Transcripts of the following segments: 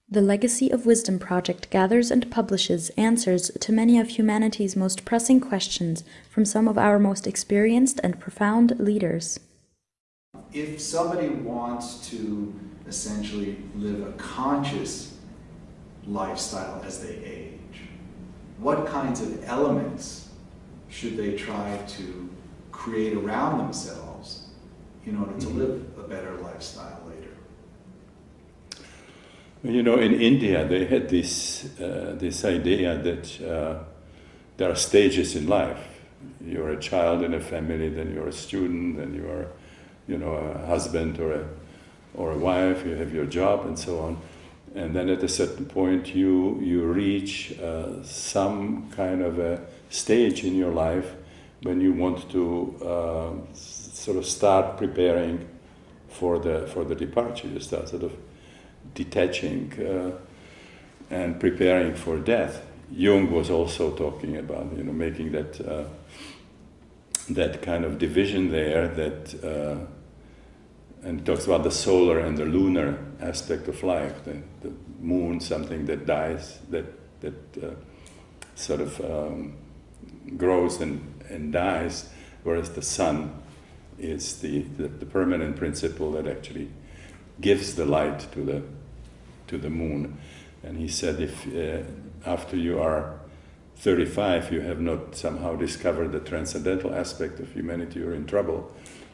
The Legacy of Wisdom project gathers and publishes answers to many of humanity's most pressing questions from some of our most experienced and profound leaders. If somebody wants to essentially live a conscious lifestyle as they age, what kinds of elements should they try to create around themselves in order to live a better lifestyle later? You know, in India they had this idea that there are stages in life. You're a child in a family, then you're a student, then you are, you know, a husband or a wife. You have your job and so on, and then at a certain point you reach some kind of a stage in your life when you want to sort of start preparing for the departure. You start sort of detaching and preparing for death. Jung was also talking about, you know, making that that kind of division there, that and talks about the solar and the lunar aspect of life. The moon, something that dies, that sort of grows and dies, whereas the sun is the permanent principle that actually gives the light to the moon. And he said, if after you are 35 you have not somehow discovered the transcendental aspect of humanity, you're in trouble.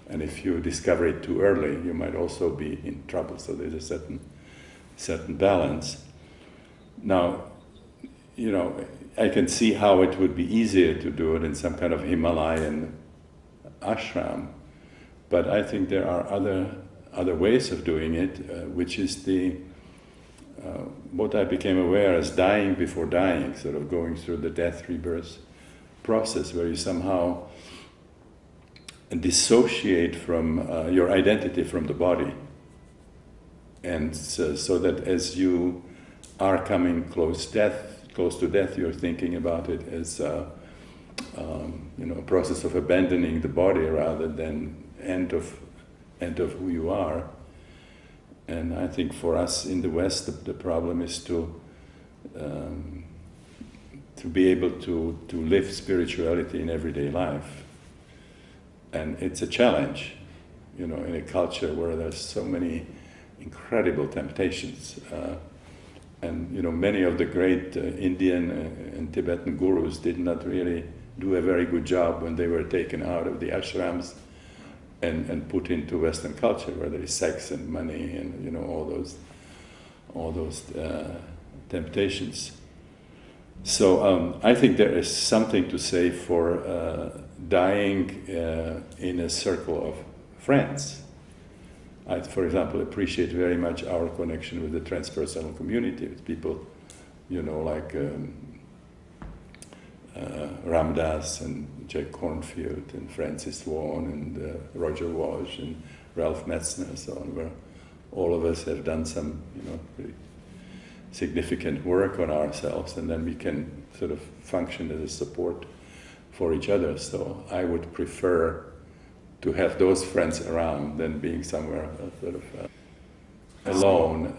And if you discover it too early, you might also be in trouble. So there's a certain balance. Now, you know, I can see how it would be easier to do it in some kind of Himalayan ashram, but I think there are other ways of doing it, which is what I became aware as dying before dying, sort of going through the death rebirth process, where you somehow dissociate from your identity from the body, and so that as you are coming close to death, you're thinking about it as you know, a process of abandoning the body rather than end of who you are. And I think for us in the West, the problem is to be able to live spirituality in everyday life. And it's a challenge, you know, in a culture where there's so many incredible temptations. And, you know, many of the great Indian and Tibetan gurus did not really do a very good job when they were taken out of the ashrams and put into Western culture, where there is sex and money and, you know, all those temptations. So I think there is something to say for dying in a circle of friends. I, for example, appreciate very much our connection with the transpersonal community, with people, you know, like Ram Dass and Jack Kornfield and Francis Vaughan and Roger Walsh and Ralph Metzner and so on, where all of us have done some, you know, pretty significant work on ourselves, and then we can sort of function as a support for each other. So I would prefer to have those friends around than being somewhere sort of alone.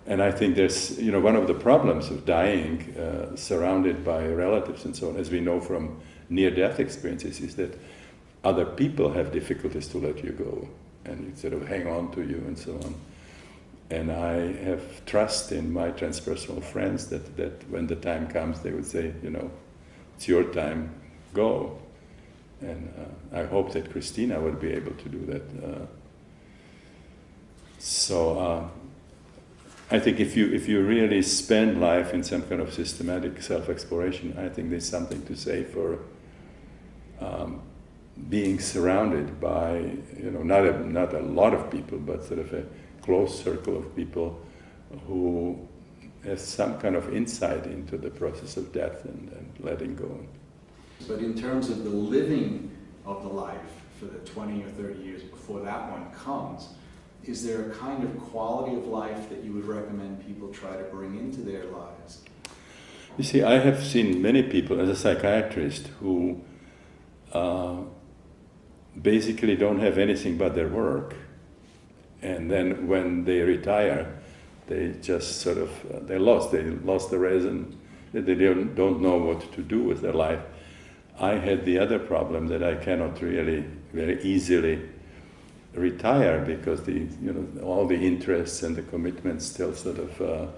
And I think there's, you know, one of the problems of dying surrounded by relatives and so on, as we know from near-death experiences, is that other people have difficulties to let you go and you sort of hang on to you and so on. And I have trust in my transpersonal friends that when the time comes, they would say, you know, it's your time, go. And I hope that Christina would be able to do that. So I think if you really spend life in some kind of systematic self-exploration, I think there's something to say for being surrounded by, you know, not a lot of people, but sort of a close circle of people who have some kind of insight into the process of death and letting go. But in terms of the living of the life for the 20 or 30 years before that one comes, is there a kind of quality of life that you would recommend people try to bring into their lives? You see, I have seen many people as a psychiatrist who basically don't have anything but their work. And then when they retire, They just sort of, they lost the reason, that they don't know what to do with their life. I had the other problem that I cannot really very easily retire because all the interests and the commitments still sort of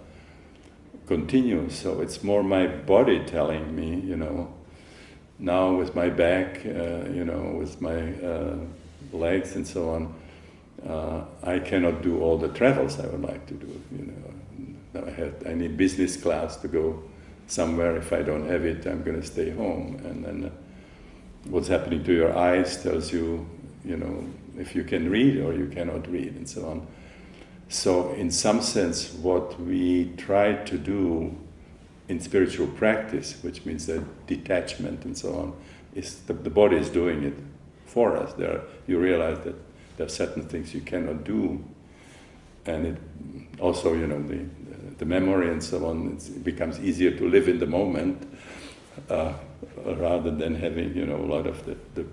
continue. So it's more my body telling me, now with my back, with my legs and so on, I cannot do all the travels I would like to do. I need business class to go somewhere. If I don't have it, I'm going to stay home. And then what's happening to your eyes tells you, if you can read or you cannot read, and so on. So in some sense, what we try to do in spiritual practice, which means that detachment and so on, is the body is doing it for us. You realize that there are certain things you cannot do, and it also, the memory and so on, it becomes easier to live in the moment rather than having, a lot of the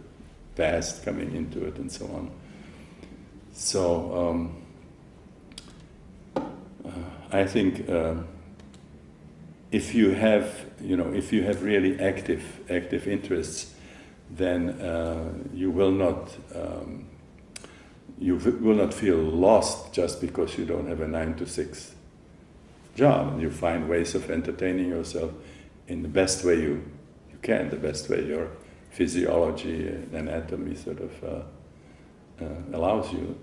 past coming into it and so on. So I think if you have really active interests, then you will not feel lost just because you don't have a 9-to-6 job. You find ways of entertaining yourself in the best way you can, the best way your physiology and anatomy sort of allows you.